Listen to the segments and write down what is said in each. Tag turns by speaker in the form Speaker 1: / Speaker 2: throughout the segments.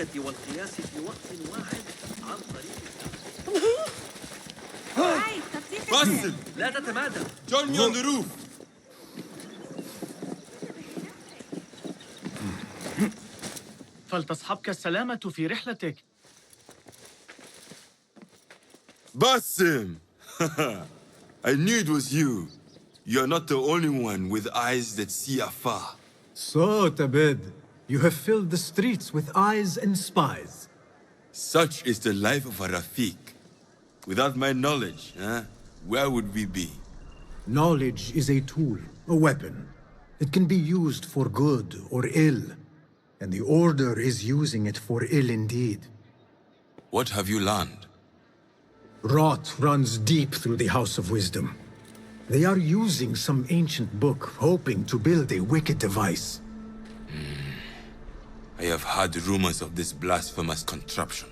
Speaker 1: الحركة والقياس في وقت واحد عن طريق
Speaker 2: فازل!
Speaker 1: لا تتمادى.
Speaker 2: Join me on the roof!
Speaker 3: فلتصحبك السلامة في رحلتك.
Speaker 2: Basim! I knew it was you. You're not the only one with eyes that see afar.
Speaker 4: So, Tabed, you have filled the streets with eyes and spies.
Speaker 2: Such is the life of a rafiq. Without my knowledge, where would we be?
Speaker 4: Knowledge is a tool, a weapon. It can be used for good or ill. And the Order is using it for ill indeed.
Speaker 2: What have you learned?
Speaker 4: Rot runs deep through the House of Wisdom. They are using some ancient book, hoping to build a wicked device.
Speaker 2: I have heard rumors of this blasphemous contraption.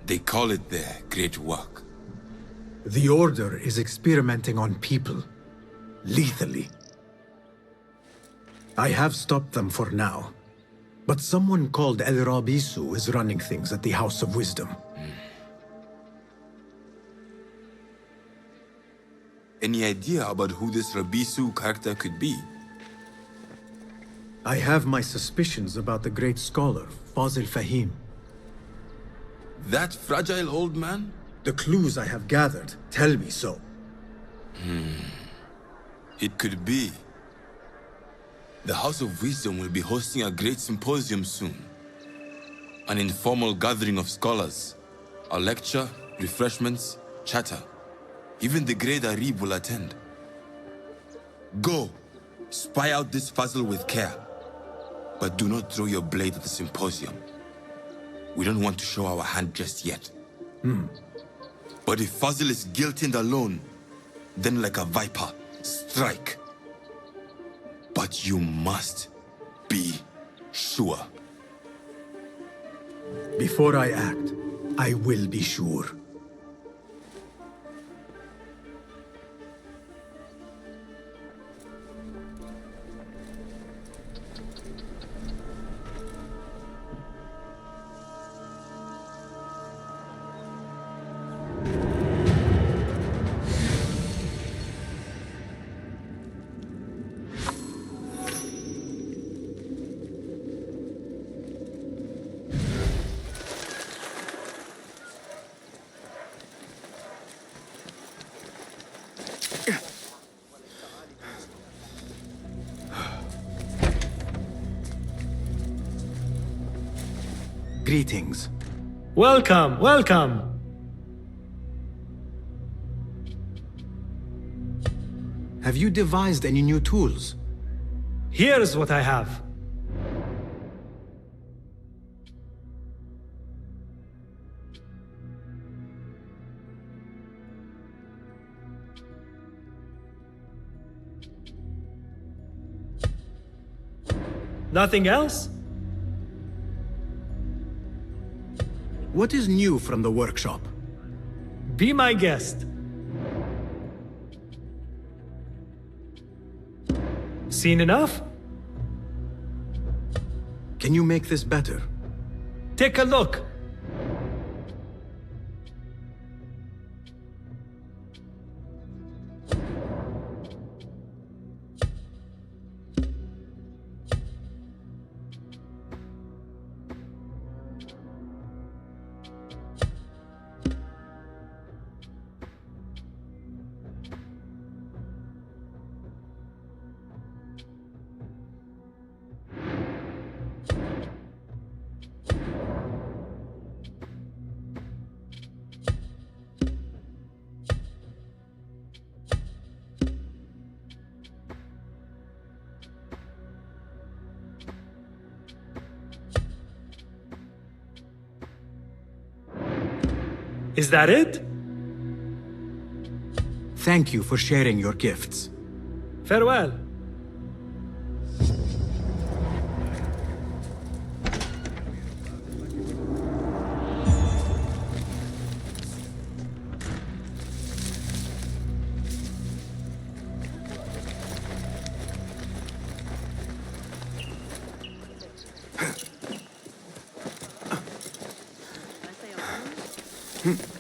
Speaker 2: They call it their great work.
Speaker 4: The Order is experimenting on people, lethally. I have stopped them for now, but someone called El Rabisu is running things at the House of Wisdom.
Speaker 2: Any idea about who this Rabisu character could be?
Speaker 4: I have my suspicions about the great scholar, Fazil Fahim.
Speaker 2: That fragile old man?
Speaker 4: The clues I have gathered tell me so.
Speaker 2: It could be. The House of Wisdom will be hosting a great symposium soon. An informal gathering of scholars. A lecture, refreshments, chatter. Even the great Arib will attend. Go, spy out this puzzle with care. But do not throw your blade at the symposium. We don't want to show our hand just yet. But if Fazil is guilty and alone, then like a viper, strike. But you must be sure.
Speaker 4: Before I act, I will be sure. Greetings.
Speaker 3: Welcome, welcome.
Speaker 4: Have you devised any new tools?
Speaker 3: Here's what I have. Nothing else?
Speaker 4: What is new from the workshop?
Speaker 3: Be my guest. Seen enough?
Speaker 4: Can you make this better?
Speaker 3: Take a look. Is that it?
Speaker 4: Thank you for sharing your gifts.
Speaker 3: Farewell.
Speaker 1: Hold on!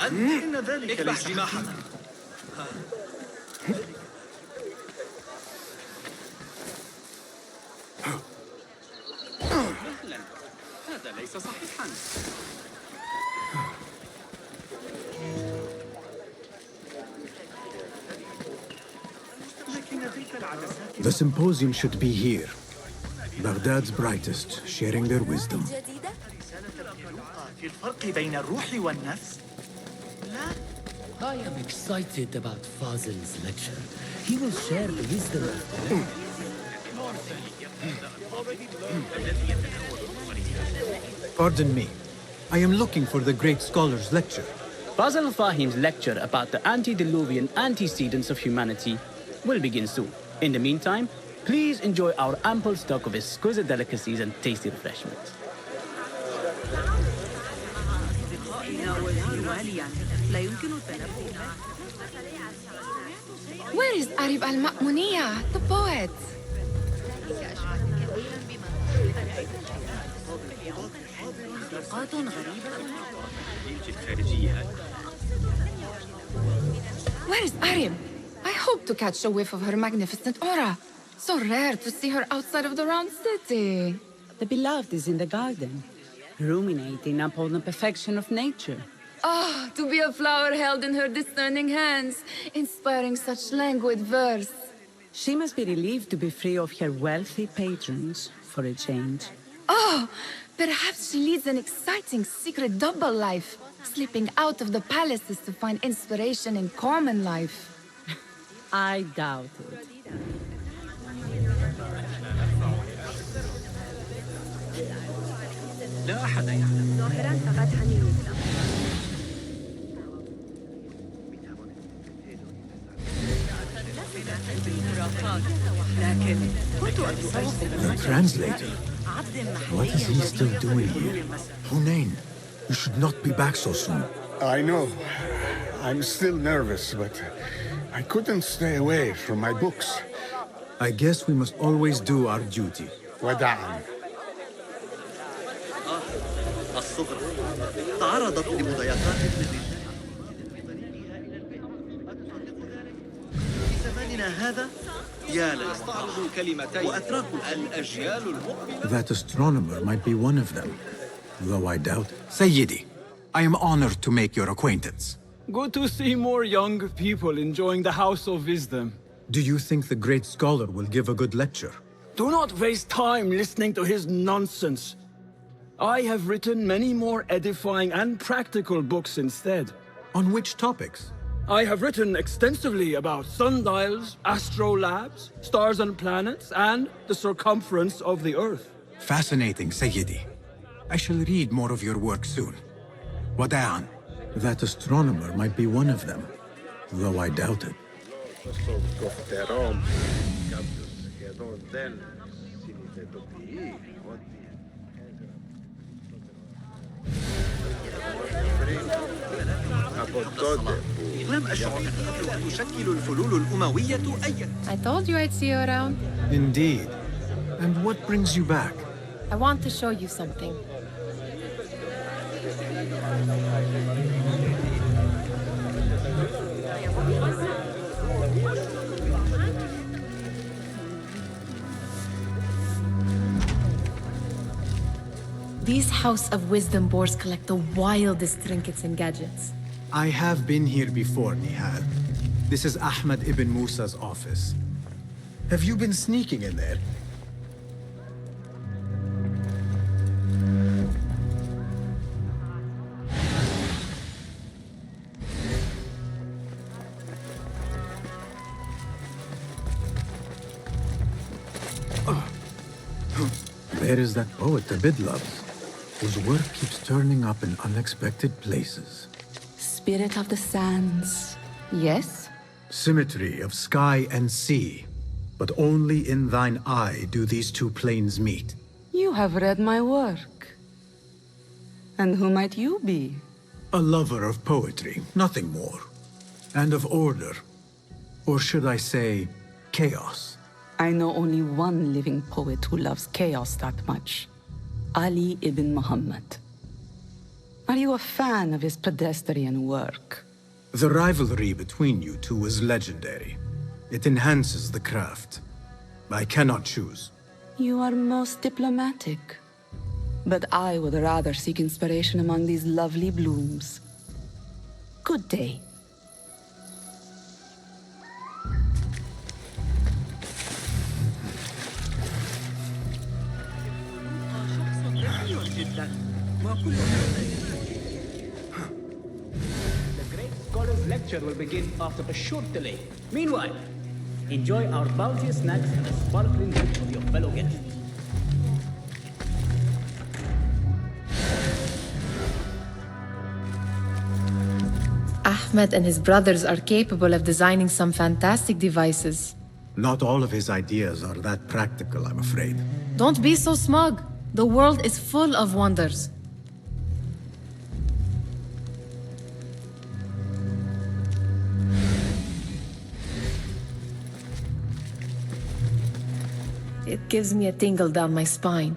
Speaker 1: إن ذلك ليس جماحنا. هذا ليس صحيحا.
Speaker 4: The symposium should be here. Baghdad's brightest, sharing their wisdom.
Speaker 1: في الفرق بين الروح والنفس.
Speaker 5: I am excited about Fazil's lecture. He will share the wisdom of the world.
Speaker 4: Pardon me. I am looking for the great scholar's lecture.
Speaker 6: Fazil Fahim's lecture about the antediluvian antecedents of humanity will begin soon. In the meantime, please enjoy our ample stock of exquisite delicacies and tasty refreshments.
Speaker 7: Where is Arib al-Ma'muniya, the poet? Where is Arib? I hope to catch a whiff of her magnificent aura. So rare to see her outside of the round city.
Speaker 8: The beloved is in the garden, ruminating upon the perfection of nature.
Speaker 7: Ah, to be a flower held in her discerning hands, inspiring such languid verse.
Speaker 8: She must be relieved to be free of her wealthy patrons for a change.
Speaker 7: Oh, perhaps she leads an exciting secret double life, slipping out of the palaces to find inspiration in common life.
Speaker 8: I doubt it.
Speaker 1: لا أحد يعلم.
Speaker 4: The translator? What is he still doing here? Hunain, you should not be back so soon.
Speaker 9: I know. I'm still nervous, but I couldn't stay away from my books.
Speaker 4: I guess we must always do our duty.
Speaker 9: وداعا.
Speaker 1: الصغرى تعرضت لمضايقات من في زماننا هذا يا ليستعرض كلمتين وأتراك الأجيال المقبلة.
Speaker 4: That astronomer might be one of them, though I doubt. Sayyidi, I am honored to make your acquaintance.
Speaker 10: Good to see more young people enjoying the House of Wisdom.
Speaker 4: Do you think the great scholar will give a good lecture?
Speaker 10: Do not waste time listening to his nonsense. I have written many more edifying and practical books instead.
Speaker 4: On which topics?
Speaker 10: I have written extensively about sundials, astrolabes, stars and planets, and the circumference of the Earth.
Speaker 4: Fascinating, Sayyidi. I shall read more of your work soon. Wada'an. That astronomer might be one of them, though I doubt it.
Speaker 1: لم أشعر أنها تشكل الفلول الأموية أيا.
Speaker 7: I told you I'd see you around.
Speaker 4: Indeed. And what brings you back?
Speaker 7: I want to show you something. These House of Wisdom boards collect the wildest trinkets and gadgets.
Speaker 4: I have been here before, Nihal. This is Ahmad ibn Musa's office. Have you been sneaking in there? There is that poet the Bid loves, whose work keeps turning up in unexpected places.
Speaker 8: Spirit of the sands. Yes?
Speaker 4: Symmetry of sky and sea, but only in thine eye do these two planes meet.
Speaker 8: You have read my work. And who might you be?
Speaker 4: A lover of poetry, nothing more. And of order. Or should I say, chaos.
Speaker 8: I know only one living poet who loves chaos that much. Ali ibn Muhammad. Are you a fan of his pedestrian work?
Speaker 4: The rivalry between you two is legendary. It enhances the craft. I cannot choose.
Speaker 8: You are most diplomatic. But I would rather seek inspiration among these lovely blooms. Good day.
Speaker 6: The great scholar's lecture will begin after a short delay. Meanwhile, enjoy our bounteous snacks and the sparkling drink of your fellow guests.
Speaker 11: Ahmed and his brothers are capable of designing some fantastic devices.
Speaker 4: Not all of his ideas are that practical, I'm afraid.
Speaker 11: Don't be so smug. The world is full of wonders. It gives me a tingle down my spine.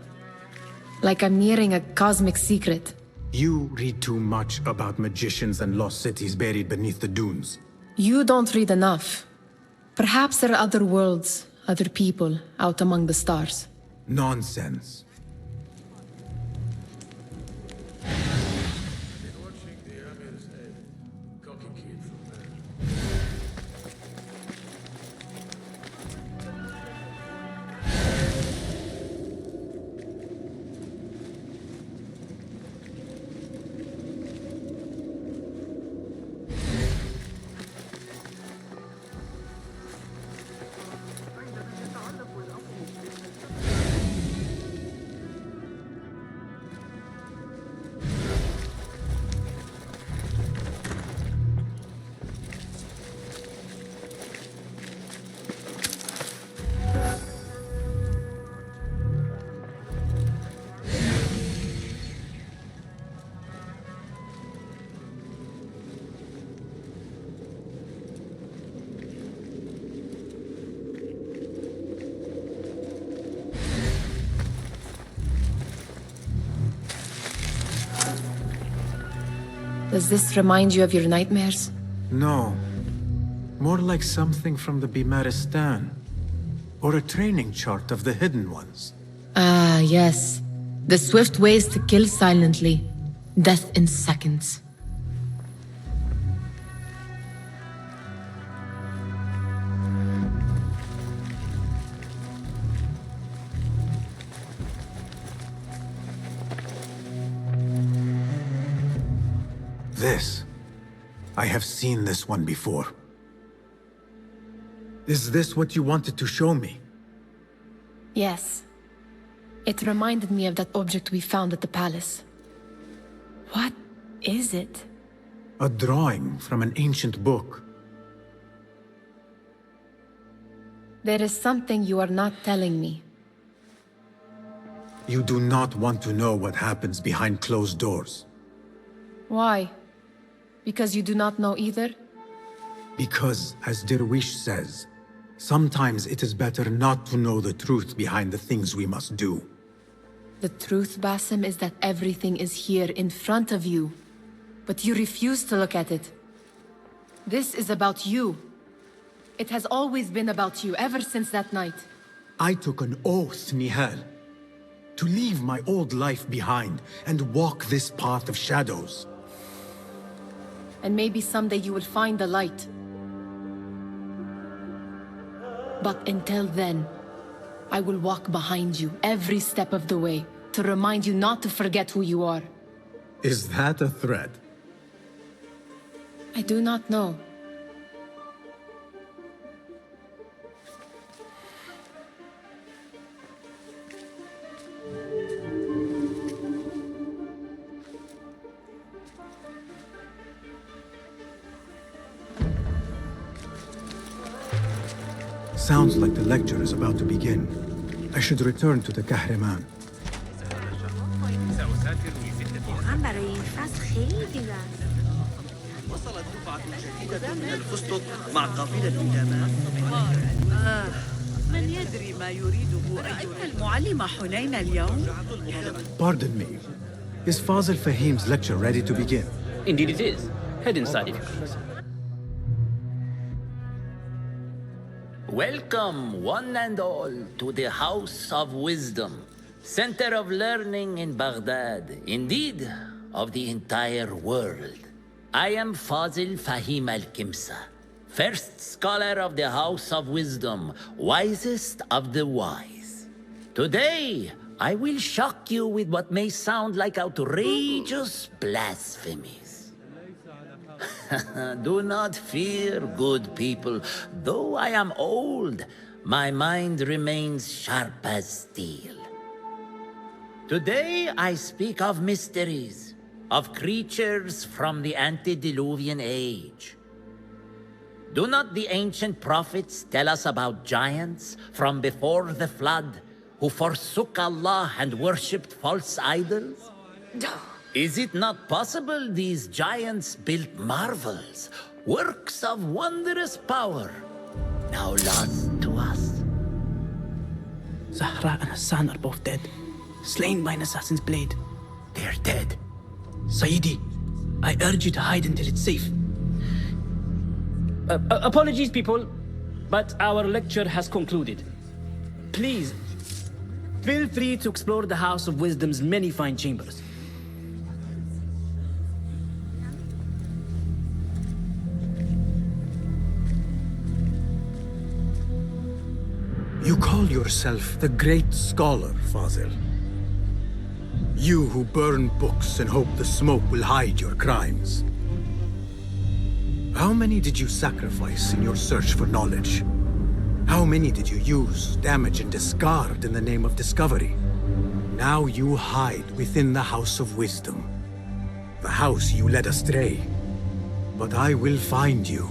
Speaker 11: Like I'm nearing a cosmic secret.
Speaker 4: You read too much about magicians and lost cities buried beneath the dunes.
Speaker 11: You don't read enough. Perhaps there are other worlds, other people, out among the stars.
Speaker 4: Nonsense.
Speaker 11: Does this remind you of your nightmares?
Speaker 4: No. More like something from the Bimaristan. Or a training chart of the Hidden Ones.
Speaker 11: Ah, yes. The swift ways to kill silently. Death in seconds.
Speaker 4: This. I have seen this one before. Is this what you wanted to show me?
Speaker 11: Yes. It reminded me of that object we found at the palace. What is it?
Speaker 4: A drawing from an ancient book.
Speaker 11: There is something you are not telling me.
Speaker 4: You do not want to know what happens behind closed doors.
Speaker 11: Why? Because you do not know either?
Speaker 4: Because, as Derwish says, sometimes it is better not to know the truth behind the things we must do.
Speaker 11: The truth, Basim, is that everything is here in front of you. But you refuse to look at it. This is about you. It has always been about you, ever since that night.
Speaker 4: I took an oath, Nihal, to leave my old life behind and walk this path of shadows.
Speaker 11: And maybe someday you will find the light. But until then, I will walk behind you every step of the way to remind you not to forget who you are.
Speaker 4: Is that a threat?
Speaker 11: I do not know.
Speaker 4: sounds like the lecture is about to begin. I should return to the Kahraman.
Speaker 1: وصلت دفعة جديدة من الفستق مع قافلة إلى
Speaker 12: من يدري ما يريده أيها المعلم حنين اليوم؟
Speaker 4: Pardon me. Is Fazil Fahim's lecture ready to begin?
Speaker 6: Indeed it is. Head inside if you please.
Speaker 13: Welcome, one and all, to the House of Wisdom, center of learning in Baghdad, indeed, of the entire world. I am Fazil Fahim al-Kimsa, first scholar of the House of Wisdom, wisest of the wise. Today, I will shock you with what may sound like outrageous blasphemies. Do not fear, good people. Though I am old, my mind remains sharp as steel. Today, I speak of mysteries, of creatures from the antediluvian age. Do not the ancient prophets tell us about giants from before the flood who forsook Allah and worshipped false idols? Is it not possible these giants built marvels, works of wondrous power, now lost to us?
Speaker 6: Zahra and Hassan are both dead, slain by an assassin's blade.
Speaker 13: They're dead.
Speaker 6: Sayyidi, I urge you to hide until it's safe. Apologies, people, but our lecture has concluded. Please, feel free to explore the House of Wisdom's many fine chambers.
Speaker 4: You call yourself the great scholar, Fazil. You who burn books and hope the smoke will hide your crimes. How many did you sacrifice in your search for knowledge? How many did you use, damage, and discard in the name of discovery? Now you hide within the House of Wisdom. The house you led astray. But I will find you.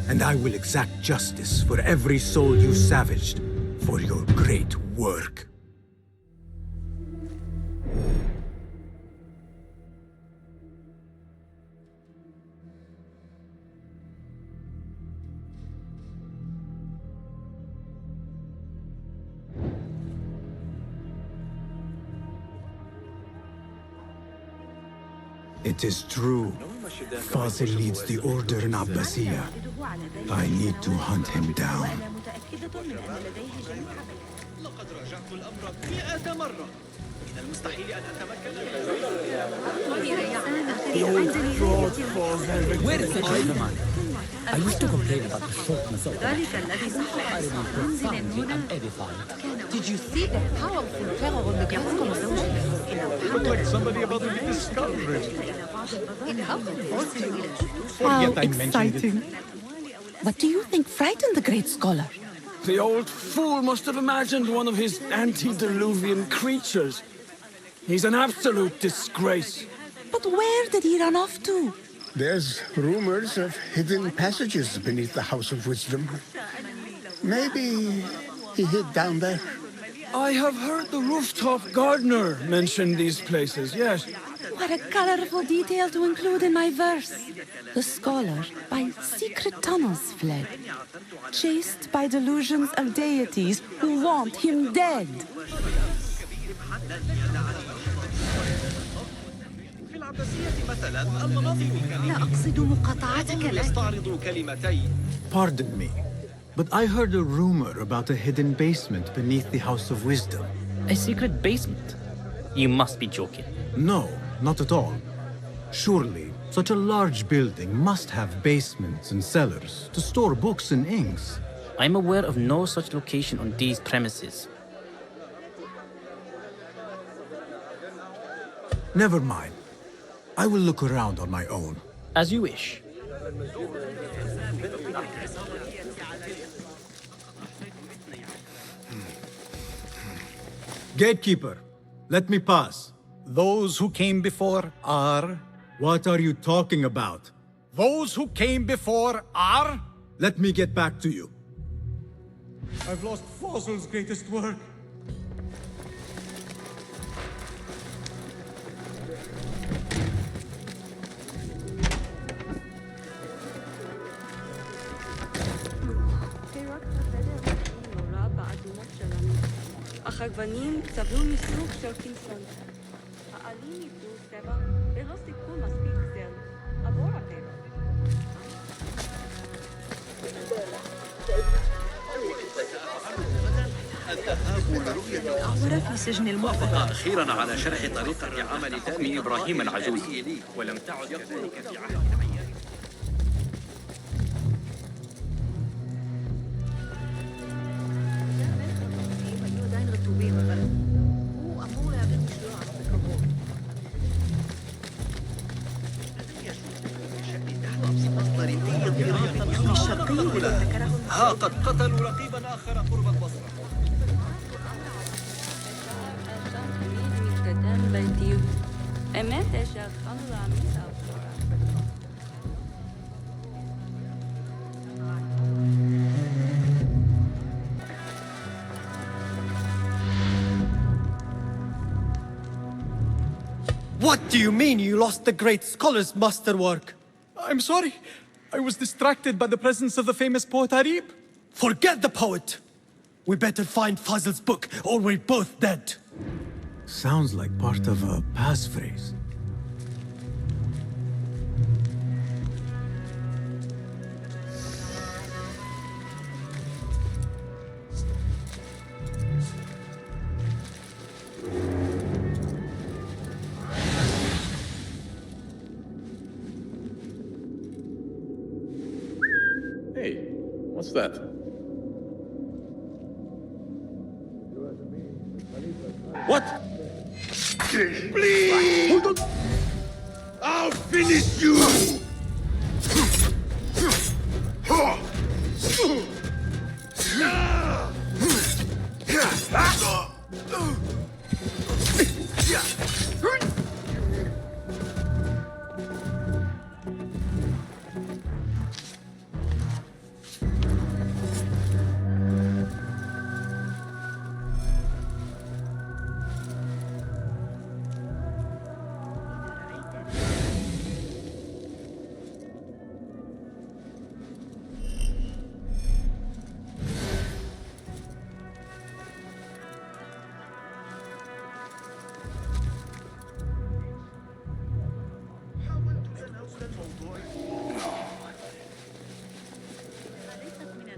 Speaker 4: And I will exact justice for every soul you savaged for your great work. It is true. Fazil leads the order in Abbasiyya. I need to hunt him down.
Speaker 1: لقد راجعت الأمر 100 مرة. من المستحيل أن أتمكن
Speaker 5: Where is the gentleman? I wish to complain about the shortness of the I'm edified.
Speaker 11: Did you see the powerful terror on the ground?
Speaker 14: Looked like somebody about to be discovered.
Speaker 8: How exciting. What do you think frightened the great scholar?
Speaker 10: The old fool must have imagined one of his antediluvian creatures. He's an absolute disgrace.
Speaker 8: But where did he run off to?
Speaker 9: There's rumors of hidden passages beneath the House of Wisdom. Maybe he hid down there.
Speaker 10: I have heard the rooftop gardener mention these places, yes.
Speaker 8: What a colorful detail to include in my verse. The scholar by secret tunnels fled, chased by delusions of deities who want him dead.
Speaker 4: Pardon me, but I heard a rumor about a hidden basement beneath the House of Wisdom.
Speaker 6: A secret basement? You must be joking.
Speaker 4: No, not at all. Surely, such a large building must have basements and cellars to store books and inks.
Speaker 6: I'm aware of no such location on these premises.
Speaker 4: Never mind. I will look around on my own.
Speaker 6: As you wish.
Speaker 4: Gatekeeper, let me pass.
Speaker 14: Those who came before are...
Speaker 4: What are you talking about?
Speaker 14: Those who came before are...
Speaker 4: Let me get back to you.
Speaker 14: I've lost Fazil's greatest work.
Speaker 12: החגבנים צבעו מסוג של קינפון. העלים איבדו צבע ולא סיפקו מספיק צל עבור הטבע.
Speaker 1: الذهاب في سجن الموافقة أخيرا على شرح طريقة عمل تامي إبراهيم العجوز ولم تعد كذلك في عهد العيار.
Speaker 12: עדיין רטובים, אבל הוא אמור להעביר משלוח בקרוב.
Speaker 1: ها قد قتلوا رقيبا آخر قرب البصرة.
Speaker 15: What do you mean you lost the great scholar's masterwork?
Speaker 14: I'm sorry. I was distracted by the presence of the famous poet Harib.
Speaker 15: Forget the poet! We better find Fazil's book, or we're both dead.
Speaker 4: Sounds like part of a passphrase.
Speaker 16: Hey, what's that?
Speaker 1: What? Please! Hold on! I'll finish you!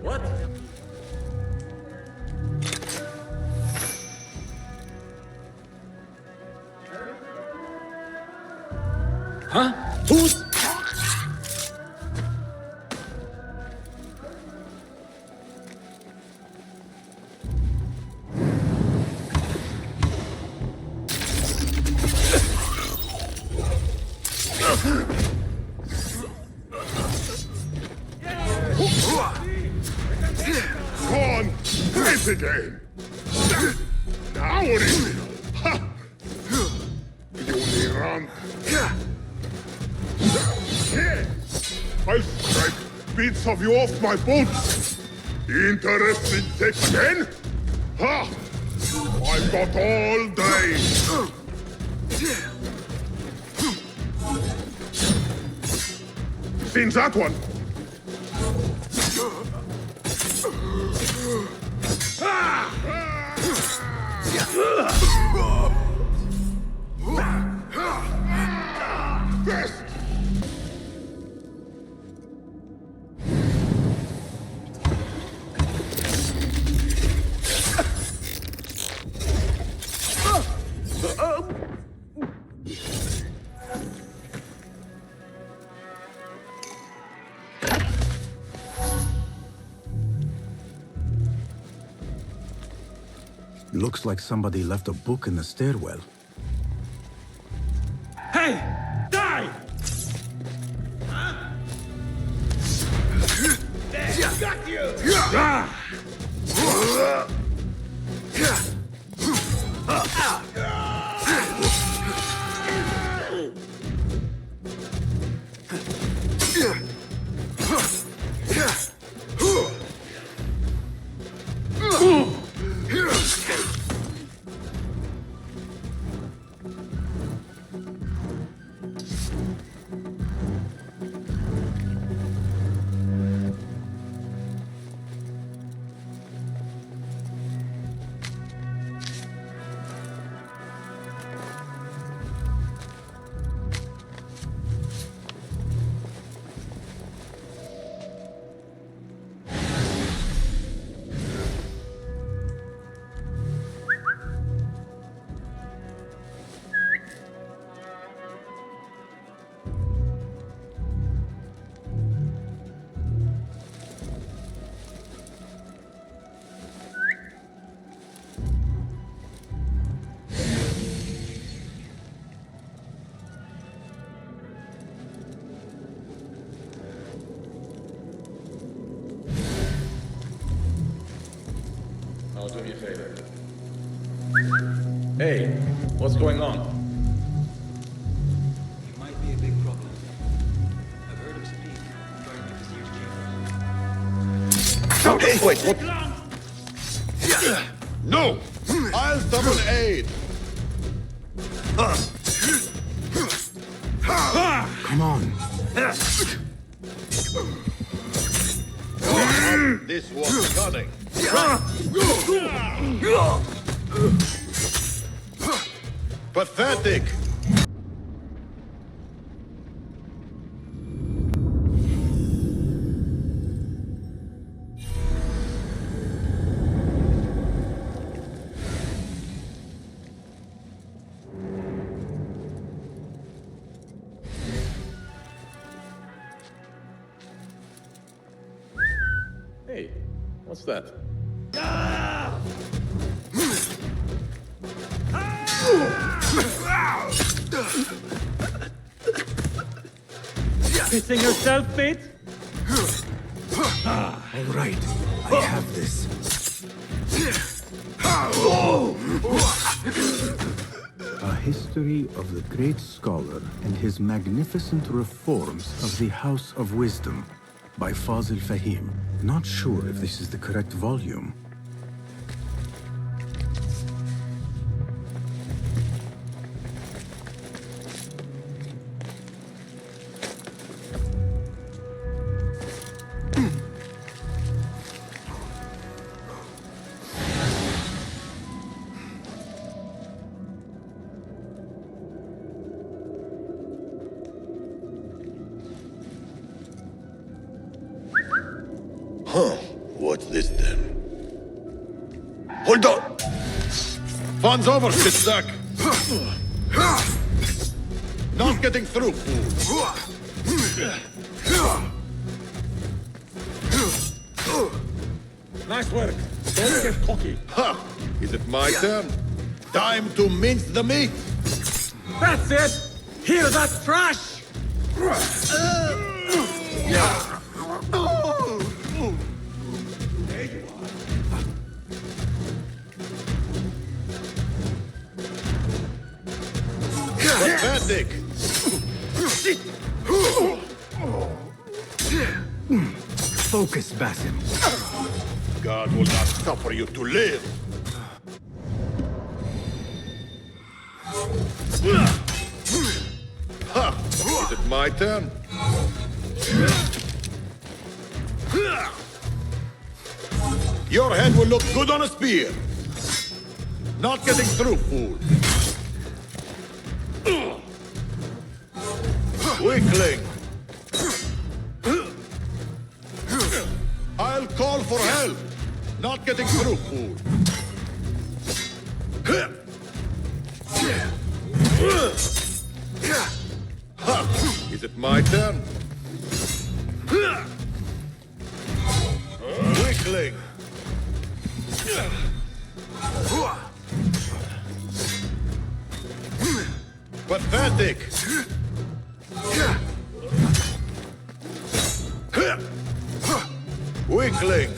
Speaker 16: What?
Speaker 5: Huh? Who's...
Speaker 17: Gone! Great again! Now what is it? Ha! You only run. Here! I'll strike bits of you off my boots! Interested again? Ha! I've got all day! Seen that one? Best!
Speaker 4: Looks like somebody left a book in the stairwell.
Speaker 1: Hey! Die! Got you!
Speaker 16: Hey, what's going on?
Speaker 18: He might be a big problem. I've heard him speak, trying to deceive
Speaker 17: Hey, wait, what? No! I'll summon aid!
Speaker 4: Come on.
Speaker 17: This was cunning. Pathetic!
Speaker 16: Hey, what's that?
Speaker 3: Pissing yourself, mate?
Speaker 4: All right, I have this. A history of the great scholar and his magnificent reforms of the House of Wisdom by Fazil Fahim. Not sure if this is the correct volume.
Speaker 17: Huh. What's this then? Hold on! Fun's over, shitsack! Not getting through, fool!
Speaker 10: Nice work. Don't get cocky.
Speaker 17: Ha! Is it my turn? Time to mince the meat!
Speaker 10: That's it! Hear that trash!
Speaker 17: Pathetic!
Speaker 4: Focus, Basim.
Speaker 17: God will not suffer you to live! Ha! Is it my turn? Your head will look good on a spear! Not getting through, fool! Weakling! I'll call for help! Not getting through, fool! Ha! Is it my turn? Weakling! Pathetic! Weakling!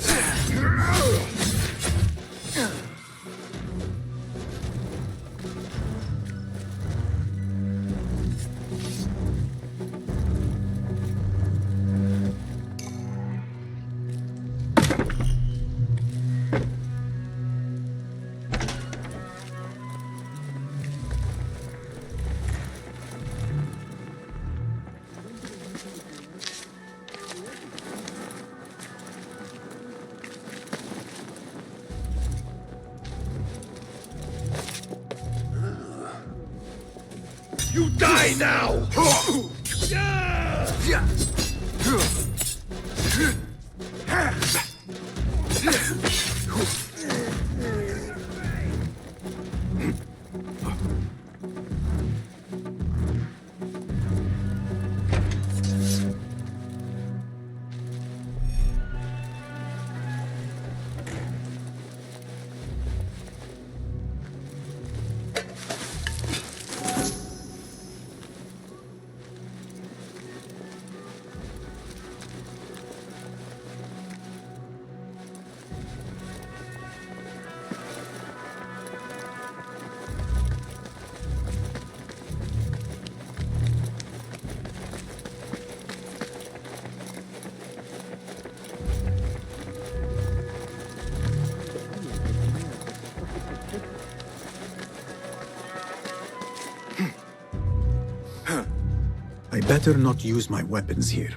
Speaker 17: You die now!
Speaker 4: better not use my weapons here.